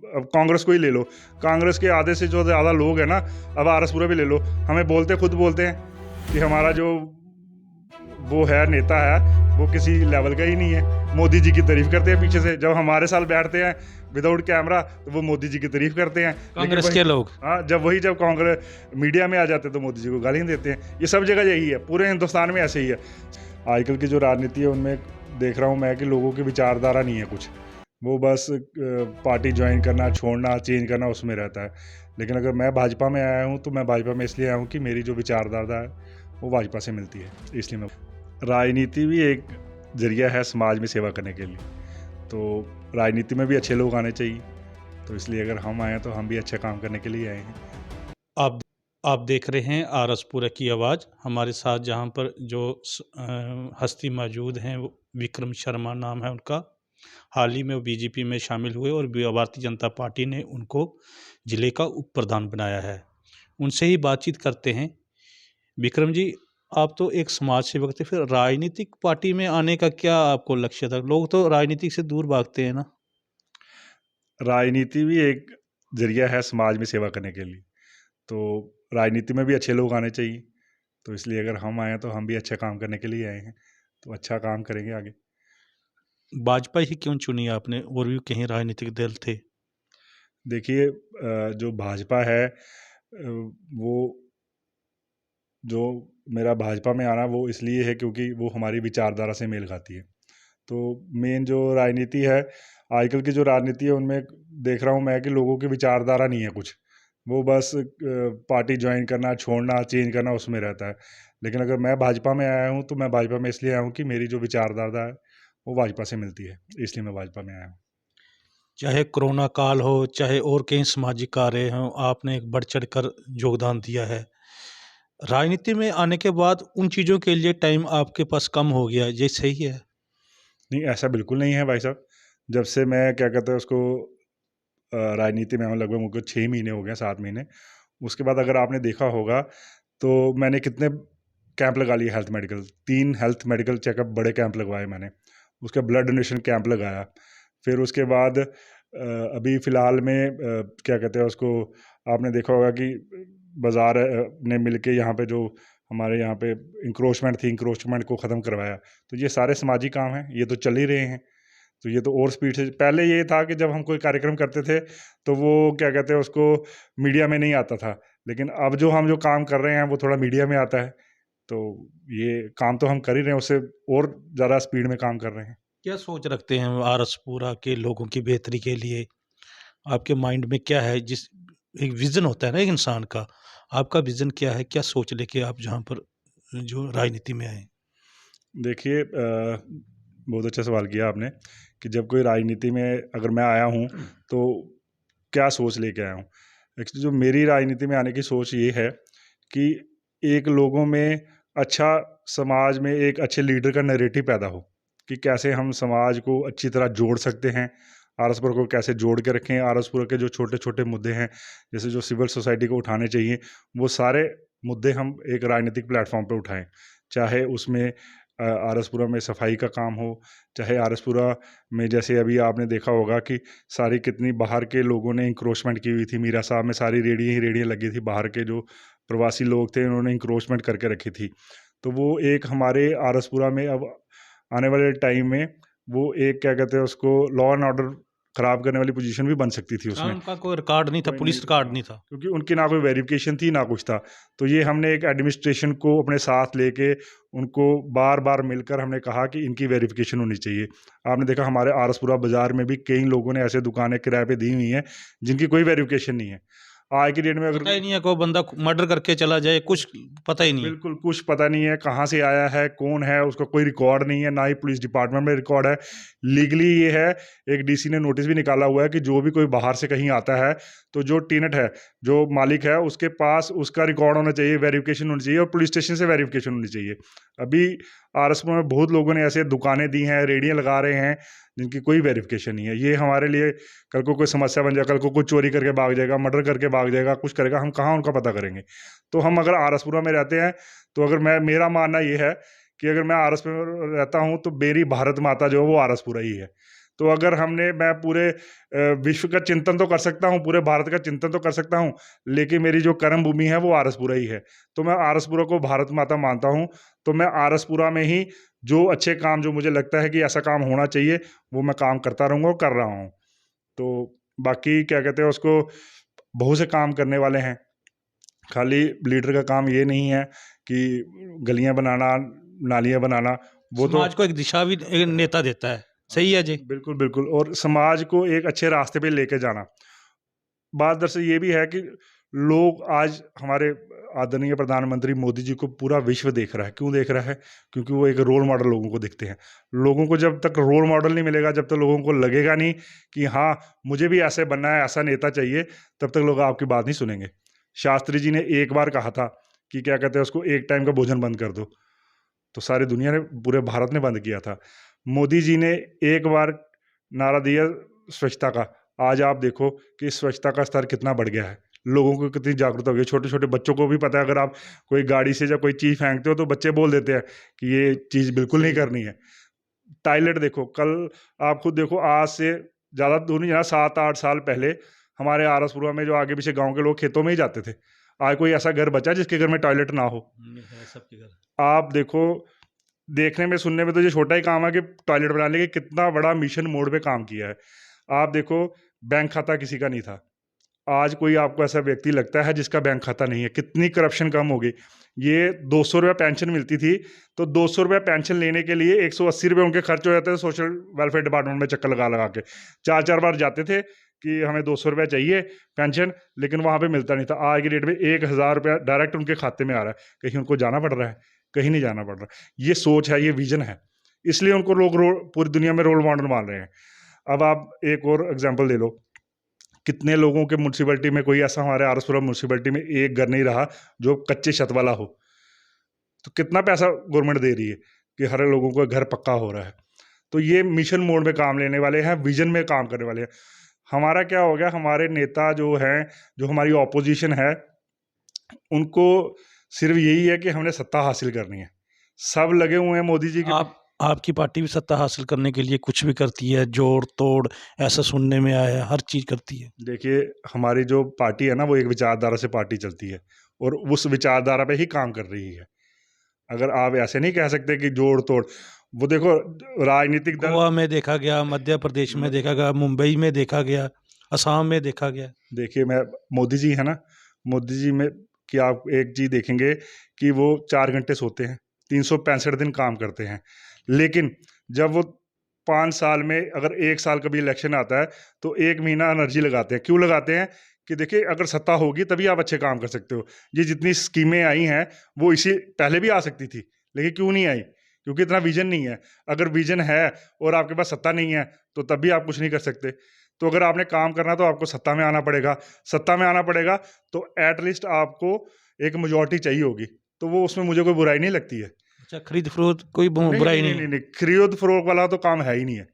अब कांग्रेस को ही ले लो, कांग्रेस के आधे से जो ज़्यादा लोग हैं ना, अब आरएसपुरा भी ले लो, हमें खुद बोलते हैं कि हमारा जो वो है नेता है वो किसी लेवल का ही नहीं है। मोदी जी की तारीफ करते हैं पीछे से, जब हमारे साथ बैठते हैं विदाउट कैमरा तो वो मोदी जी की तारीफ करते हैं, कांग्रेस के लोग। हाँ, जब कांग्रेस मीडिया में आ जाते हैं तो मोदी जी को गालियाँ देते हैं। ये सब जगह यही है, पूरे हिंदुस्तान में ऐसे ही है। आजकल की जो राजनीति है उनमें देख रहा हूँ मैं कि लोगों की विचारधारा नहीं है कुछ, वो बस पार्टी ज्वाइन करना, छोड़ना, चेंज करना, उसमें रहता है। लेकिन अगर मैं भाजपा में आया हूँ तो मैं भाजपा में इसलिए आया हूँ कि मेरी जो विचारधारा है वो भाजपा से मिलती है, इसलिए मैं। राजनीति भी एक जरिया है समाज में सेवा करने के लिए, तो राजनीति में भी अच्छे लोग आने चाहिए, तो इसलिए अगर हम आए तो हम भी अच्छे काम करने के लिए आए हैं। आप देख रहे हैं आरएसपुरा की आवाज़। हमारे साथ जहां पर जो हस्ती मौजूद हैं वो विक्रम शर्मा नाम है उनका। हाल ही में वो बीजेपी में शामिल हुए और भारतीय जनता पार्टी ने उनको ज़िले का उप प्रधान बनाया है। उनसे ही बातचीत करते हैं। विक्रम जी, आप तो एक समाज सेवक थे, फिर राजनीतिक पार्टी में आने का क्या आपको लक्ष्य था? लोग तो राजनीति से दूर भागते हैं ना। राजनीति भी एक जरिया है समाज में सेवा करने के लिए, तो राजनीति में भी अच्छे लोग आने चाहिए, तो इसलिए अगर हम आए तो हम भी अच्छा काम करने के लिए आए हैं, तो अच्छा काम करेंगे आगे। भाजपा ही क्यों चुनी आपने, और भी कहीं राजनीतिक दल थे? देखिए, जो भाजपा है वो जो मेरा भाजपा में आना वो इसलिए है क्योंकि वो हमारी विचारधारा से मेल खाती है। तो मेन जो राजनीति है, आजकल की जो राजनीति है उनमें देख रहा हूँ मैं कि लोगों की विचारधारा नहीं है कुछ, वो बस पार्टी ज्वाइन करना, छोड़ना, चेंज करना, उसमें रहता है। लेकिन अगर मैं भाजपा में आया हूँ तो मैं भाजपा में इसलिए आया हूँ कि मेरी जो विचारधारा है वो भाजपा से मिलती है, इसलिए मैं भाजपा में आया हूँ। चाहे कोरोना काल हो, चाहे और कई सामाजिक कार्य हों, आपने एक बढ़ चढ़ कर योगदान दिया है। राजनीति में आने के बाद उन चीज़ों के लिए टाइम आपके पास कम हो गया, ये सही है? नहीं, ऐसा बिल्कुल नहीं है भाई साहब। जब से मैं क्या कहते हैं उसको राजनीति में हूँ, लगभग मुझको 6 महीने हो गए, 7 महीने। उसके बाद अगर आपने देखा होगा तो मैंने कितने कैंप लगा लिए health medical, 3 health medical checkup बड़े कैंप लगवाए मैंने। उसका ब्लड डोनेशन कैंप लगाया। फिर उसके बाद अभी फ़िलहाल में क्या कहते हैं उसको, आपने देखा होगा कि बाज़ार ने मिलके यहाँ पे जो हमारे यहाँ पे इंक्रोचमेंट थी, इंक्रोचमेंट को ख़त्म करवाया। तो ये सारे सामाजिक काम हैं, ये तो चल ही रहे हैं। तो ये तो और स्पीड से, पहले ये था कि जब हम कोई कार्यक्रम करते थे तो वो क्या कहते हैं उसको मीडिया में नहीं आता था, लेकिन अब जो हम जो काम कर रहे हैं वो थोड़ा मीडिया में आता है। तो ये काम तो हम कर ही रहे हैं, उससे और ज़्यादा स्पीड में काम कर रहे हैं। क्या सोच रखते हैं आरएसपुरा के लोगों की बेहतरी के लिए? आपके माइंड में क्या है? जिस एक विज़न होता है ना एक इंसान का, आपका विज़न क्या है? क्या सोच लेके आप जहाँ पर जो राजनीति में आए? देखिए, बहुत अच्छा सवाल किया आपने कि जब कोई राजनीति में अगर मैं आया हूँ तो क्या सोच लेके आया हूँ। एक्चुअली जो मेरी राजनीति में आने की सोच ये है कि एक लोगों में अच्छा, समाज में एक अच्छे लीडर का नैरेटिव पैदा हो कि कैसे हम समाज को अच्छी तरह जोड़ सकते हैं, आरएसपुरा को कैसे जोड़ के रखें, आरएसपुरा के जो छोटे छोटे मुद्दे हैं जैसे जो सिविल सोसाइटी को उठाने चाहिए, वो सारे मुद्दे हम एक राजनीतिक प्लेटफॉर्म पर उठाएं। चाहे उसमें आरएसपुरा में सफाई का काम हो, चाहे आरएसपुरा में जैसे अभी आपने देखा होगा कि सारी कितनी बाहर के लोगों ने इंक्रोचमेंट की हुई थी, मीरा साहब में सारी रेडियाँ ही रेडियाँ लगी थी, बाहर के जो प्रवासी लोग थे उन्होंने इंक्रोचमेंट करके रखी थी। तो वो एक हमारे आरएसपुरा में अब आने वाले टाइम में वो एक क्या कहते हैं उसको, लॉ एंड ऑर्डर खराब करने वाली पोजीशन भी बन सकती थी उसमें। उनका कोई रिकॉर्ड नहीं था, कोई पुलिस नहीं, रिकॉर्ड हाँ, नहीं था। क्योंकि उनकी ना कोई वेरिफिकेशन थी ना कुछ था। तो ये हमने एक एडमिनिस्ट्रेशन को अपने साथ लेके उनको बार बार मिलकर हमने कहा कि इनकी वेरिफिकेशन होनी चाहिए। आपने देखा हमारे आरएसपुरा बाजार में भी कई लोगों ने ऐसे दुकानें किराए पे दी हुई हैं जिनकी कोई वेरिफिकेशन नहीं है। आज की डेट में अगर पता ही नहीं है, कोई बंदा मर्डर करके चला जाए, कुछ पता ही नहीं है। बिल्कुल कुछ पता नहीं है कहाँ से आया है, कौन है, उसका कोई रिकॉर्ड नहीं है, ना ही पुलिस डिपार्टमेंट में रिकॉर्ड है। लीगली ये है, एक डीसी ने नोटिस भी निकाला हुआ है कि जो भी कोई बाहर से कहीं आता है तो जो टेनेंट है, जो मालिक है, उसके पास उसका रिकॉर्ड होना चाहिए, वेरिफिकेशन होनी चाहिए और पुलिस स्टेशन से वेरिफिकेशन होनी चाहिए। अभी आरएसपुरा में बहुत लोगों ने ऐसे दुकानें दी हैं, रेडियाँ लगा रहे हैं जिनकी कोई वेरिफिकेशन नहीं है। ये हमारे लिए कल को कोई समस्या बन जाए, कल को कोई चोरी करके भाग जाएगा, मर्डर करके भाग जाएगा, कुछ करेगा, हम कहाँ उनका पता करेंगे। तो हम अगर आरएसपुरा में रहते हैं तो अगर मेरा मानना ये है कि अगर मैं आरएसपुर में रहता हूँ तो मेरी भारत माता जो है वो आरएसपुरा ही है। तो अगर मैं पूरे विश्व का चिंतन तो कर सकता हूँ, पूरे भारत का चिंतन तो कर सकता हूँ, लेकिन मेरी जो कर्म भूमि है वो आरएसपुरा ही है। तो मैं आरएसपुरा को भारत माता मानता हूँ। तो मैं आरएसपुरा में ही जो अच्छे काम, जो मुझे लगता है कि ऐसा काम होना चाहिए, वो मैं काम करता रहूँगा और कर रहा हूँ। तो बाकी क्या कहते हैं उसको, बहुत से काम करने वाले हैं। खाली लीडर का काम ये नहीं है कि गलियाँ बनाना, नालियाँ बनाना, वो तो समाज को एक दिशा भी एक नेता देता है। सही है जी। बिल्कुल, बिल्कुल, और समाज को एक अच्छे रास्ते पे लेके जाना। बात दरअसल ये भी है कि लोग आज हमारे आदरणीय प्रधानमंत्री मोदी जी को पूरा विश्व देख रहा है। क्यों देख रहा है? क्योंकि वो एक रोल मॉडल लोगों को दिखते हैं। लोगों को जब तक रोल मॉडल नहीं मिलेगा, जब तक लोगों को लगेगा नहीं कि हाँ, मुझे भी ऐसे बनना है, ऐसा नेता चाहिए, तब तक लोग आपकी बात नहीं सुनेंगे। शास्त्री जी ने एक बार कहा था कि क्या कहते हैं उसको, एक टाइम का भोजन बंद कर दो। तो सारी दुनिया ने, पूरे भारत ने बंद किया था। मोदी जी ने एक बार नारा दिया स्वच्छता का। आज आप देखो कि स्वच्छता का स्तर कितना बढ़ गया है। लोगों को कितनी जागरूकता हो गई है। छोटे-छोटे बच्चों को भी पता है, अगर आप कोई गाड़ी से या कोई चीज़ फेंकते हो तो बच्चे बोल देते हैं कि ये चीज़ बिल्कुल नहीं करनी है। टॉयलेट देखो, कल आप खुद देखो, आज से ज़्यादा दूर नहीं जाना, 7-8 साल पहले हमारे आरसपुरा में जो आगे-पीछे गाँव के लोग खेतों में ही जाते थे। आज कोई ऐसा घर बचा जिसके घर में टॉयलेट ना हो? है सबके घर। आप देखो, देखने में, सुनने में तो ये छोटा ही काम है कि टॉयलेट बनाने के, कितना बड़ा मिशन मोड पे काम किया है। आप देखो, बैंक खाता किसी का नहीं था। आज कोई आपको ऐसा व्यक्ति लगता है जिसका बैंक खाता नहीं है? कितनी करप्शन कम हो गई। ये ₹200 पेंशन मिलती थी, तो ₹200 पेंशन लेने के लिए ₹180 उनके खर्च हो जाते थे सोशल वेलफेयर डिपार्टमेंट में चक्कर लगा-लगा के। 4-4 बार जाते थे कि हमें ₹200 चाहिए पेंशन, लेकिन वहाँ पे मिलता नहीं था। आज की डेट में ₹1000 डायरेक्ट उनके खाते में आ रहा है। कहीं उनको जाना पड़ रहा है? कहीं नहीं जाना पड़ रहा। ये सोच है, ये विज़न है। इसलिए उनको लोग पूरी दुनिया में रोल मॉडल मान रहे हैं। अब आप एक और एग्ज़ाम्पल ले लो, कितने लोगों के म्युनिसिपैलिटी में, कोई ऐसा हमारे आरसपुरा म्युनिसिपैलिटी में एक घर नहीं रहा जो कच्चे छत वाला हो। तो कितना पैसा गवर्नमेंट दे रही है कि हर लोगों को घर पक्का हो रहा है। तो ये मिशन मोड में काम लेने वाले हैं, विज़न में काम करने वाले हैं। हमारा क्या हो गया, हमारे नेता जो हैं, जो हमारी ऑपोज़िशन है, उनको सिर्फ़ यही है कि हमने सत्ता हासिल करनी है। सब लगे हुए हैं मोदी जी के। आपकी पार्टी भी सत्ता हासिल करने के लिए कुछ भी करती है, जोड़-तोड़, ऐसा सुनने में आया है, हर चीज़ करती है। देखिए, हमारी जो पार्टी है ना, वो एक विचारधारा से पार्टी चलती है और उस विचारधारा पे ही काम कर रही है। अगर आप ऐसे नहीं कह सकते कि जोड़-तोड़, वो देखो, राजनीतिक दल, गोवा में देखा गया, मध्य प्रदेश में देखा गया, मुंबई में देखा गया, असम में देखा गया। देखिए, मैं मोदी जी है ना, मोदी जी में कि आप एक चीज़ देखेंगे कि वो 4 घंटे सोते हैं, 365 दिन काम करते हैं। लेकिन जब वो 5 साल में अगर 1 साल कभी इलेक्शन आता है, तो 1 महीना एनर्जी लगाते हैं। क्यों लगाते हैं? कि देखिए, अगर सत्ता होगी तभी आप अच्छे काम कर सकते हो। ये जितनी स्कीमें आई हैं, वो इसी पहले भी आ सकती थी, लेकिन क्यों नहीं आई? क्योंकि इतना विज़न नहीं है। अगर विज़न है और आपके पास सत्ता नहीं है, तो तब भी आप कुछ नहीं कर सकते। तो अगर आपने काम करना है तो आपको सत्ता में आना पड़ेगा। सत्ता में आना पड़ेगा तो एट लीस्ट आपको एक मेजॉरिटी चाहिए होगी। तो वो, उसमें मुझे कोई बुराई नहीं लगती है। अच्छा, खरीद-फरोख्त कोई नहीं, बुराई नहीं, नहीं नहीं, है। नहीं, खरीद-फरोख्त वाला तो काम है ही नहीं है।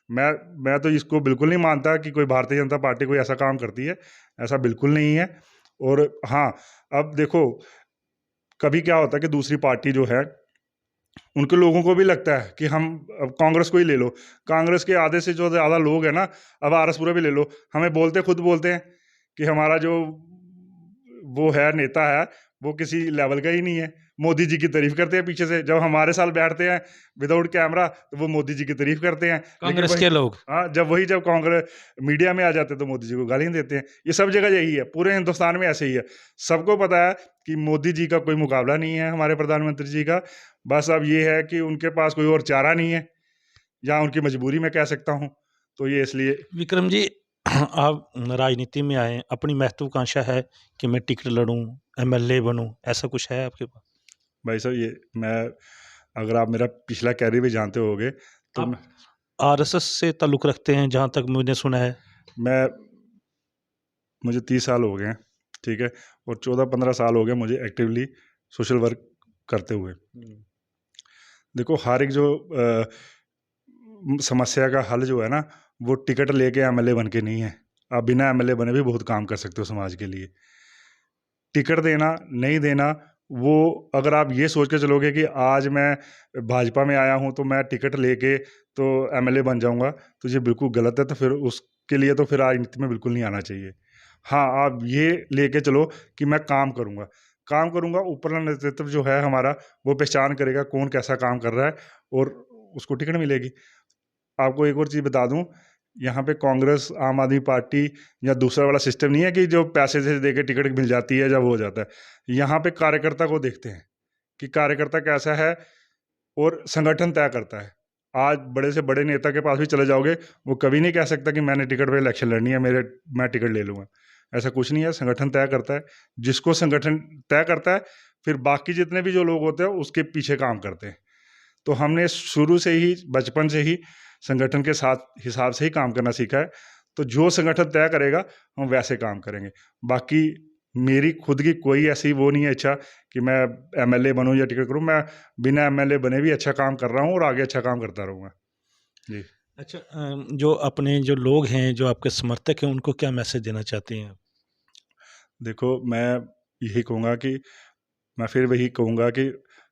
मैं तो इसको बिल्कुल नहीं मानता कि कोई भारतीय जनता पार्टी कोई ऐसा काम करती है। ऐसा बिल्कुल नहीं है। और हाँ, अब देखो, कभी क्या होता है कि दूसरी पार्टी जो है, उनके लोगों को भी लगता है कि हम, अब कांग्रेस को ही ले लो। कांग्रेस के आधे से जो ज़्यादा लोग हैं ना, अब आरएसपुरा भी ले लो, हमें खुद बोलते हैं कि हमारा जो वो है, नेता है, वो किसी लेवल का ही नहीं है। मोदी जी की तारीफ़ करते हैं पीछे से। जब हमारे साथ बैठते हैं विदाउट कैमरा, तो वो मोदी जी की तारीफ़ करते हैं। लेकिन कांग्रेस वही, के लोग। हाँ, जब कांग्रेस मीडिया में आ जाते हैं तो मोदी जी को गालियाँ देते हैं। ये सब जगह यही है, पूरे हिंदुस्तान में ऐसे ही है। सबको पता है कि मोदी जी का कोई मुकाबला नहीं है हमारे प्रधानमंत्री जी का। बस अब ये है कि उनके पास कोई और चारा नहीं है, या उनकी मजबूरी मैं कह सकता हूँ। तो ये इसलिए। विक्रम जी, आप राजनीति में आए, अपनी महत्वाकांक्षा है कि मैं टिकट लड़ूँ, एमएलए बनूँ, ऐसा कुछ है आपके पास? भाई साहब, ये मैं, अगर आप मेरा पिछला कैरियर भी जानते होंगे तो आप आरएसएस से ताल्लुक़ रखते हैं, जहाँ तक मैंने सुना है। मैं मुझे 30 साल हो गए हैं, ठीक है? और 14-15 साल हो गए मुझे एक्टिवली सोशल वर्क करते हुए। देखो, हर एक जो समस्या का हल जो है ना, वो टिकट लेके एमएलए बन के नहीं है। आप बिना एमएलए बने भी बहुत काम कर सकते हो समाज के लिए। टिकट देना, नहीं देना, वो अगर आप ये सोच के चलोगे कि आज मैं भाजपा में आया हूँ तो मैं टिकट लेके तो एमएलए बन जाऊँगा, तो ये बिल्कुल गलत है। तो फिर उसके लिए तो फिर राजनीति में बिल्कुल नहीं आना चाहिए। हाँ, आप ये लेके चलो कि मैं काम करूँगा, ऊपरला नेतृत्व जो है हमारा, वो पहचान करेगा कौन कैसा काम कर रहा है और उसको टिकट मिलेगी। आपको एक और चीज़ बता दूँ, यहाँ पे कांग्रेस, आम आदमी पार्टी या दूसरा वाला सिस्टम नहीं है कि जो पैसे से दे के टिकट मिल जाती है, जब हो जाता है। यहाँ पे कार्यकर्ता को देखते हैं कि कार्यकर्ता कैसा है और संगठन तय करता है। आज बड़े से बड़े नेता के पास भी चले जाओगे, वो कभी नहीं कह सकता कि मैंने टिकट पे इलेक्शन लड़नी है, मैं टिकट ले लूँगा। ऐसा कुछ नहीं है, संगठन तय करता है। जिसको संगठन तय करता है, फिर बाकी जितने भी जो लोग होते हैं, उसके पीछे काम करते हैं। तो हमने शुरू से ही, बचपन से ही संगठन के साथ हिसाब से ही काम करना सीखा है। तो जो संगठन तय करेगा, हम वैसे काम करेंगे। बाकी मेरी खुद की कोई ऐसी वो नहीं है इच्छा कि मैं एमएलए बनूँ या टिकट करूँ। मैं बिना एमएलए बने भी अच्छा काम कर रहा हूँ और आगे अच्छा काम करता रहूँगा। जी। अच्छा, जो अपने जो लोग हैं, जो आपके समर्थक हैं, उनको क्या मैसेज देना चाहते हैं आप? देखो, मैं यही कहूँगा कि मैं फिर वही कहूँगा कि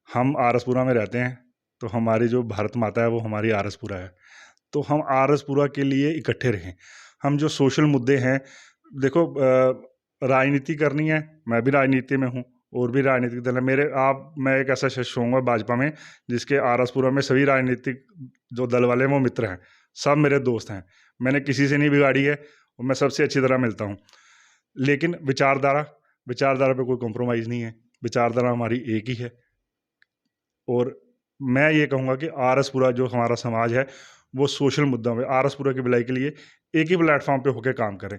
हम आरसपुरा में रहते हैं, तो हमारी जो भारत माता है, वो हमारी आरसपुरा है। तो हम आरसपुरा के लिए इकट्ठे रहें। हम जो सोशल मुद्दे हैं, देखो, राजनीति करनी है, मैं भी राजनीति में हूँ और भी राजनीतिक दल है मैं एक ऐसा शख्स होऊंगा भाजपा में जिसके आरसपुरा में सभी राजनीतिक जो दल वाले हैं वो मित्र हैं, सब मेरे दोस्त हैं। मैंने किसी से नहीं बिगाड़ी है और मैं सबसे अच्छी तरह मिलता हूँ। लेकिन विचारधारा पे कोई कॉम्प्रोमाइज़ नहीं है। विचारधारा हमारी एक ही है और मैं ये कहूँगा कि आरएसपुरा जो हमारा समाज है, वो सोशल मुद्दों में आरएसपुरा की भलाई के लिए एक ही प्लेटफ़ॉर्म पे होके काम करें।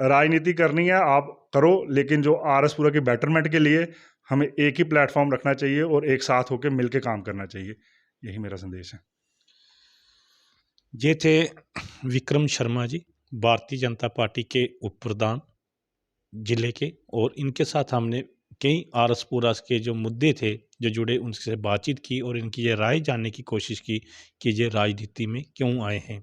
राजनीति करनी है, आप करो, लेकिन जो आरएसपुरा की बेटरमेंट के लिए हमें एक ही प्लेटफ़ॉर्म रखना चाहिए और एक साथ होके मिल के काम करना चाहिए। यही मेरा संदेश है। ये थे विक्रम शर्मा जी, भारतीय जनता पार्टी के उप प्रधान जिले के, और इनके साथ हमने कई आरसपुरा के जो मुद्दे थे जो जुड़े, उनसे बातचीत की और इनकी ये राय जानने की कोशिश की कि ये राजनीति में क्यों आए हैं।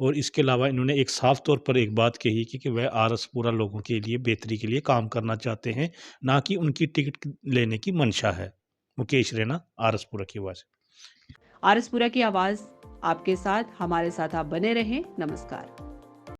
और इसके अलावा इन्होंने एक साफ तौर पर एक बात कही कि वह आरसपुरा लोगों के लिए बेहतरी के लिए काम करना चाहते हैं, ना कि उनकी टिकट लेने की मंशा है। मुकेश रैना, आरसपुरा की आवाज़। आरएसपुरा की आवाज आपके साथ, हमारे साथ आप बने रहें। नमस्कार।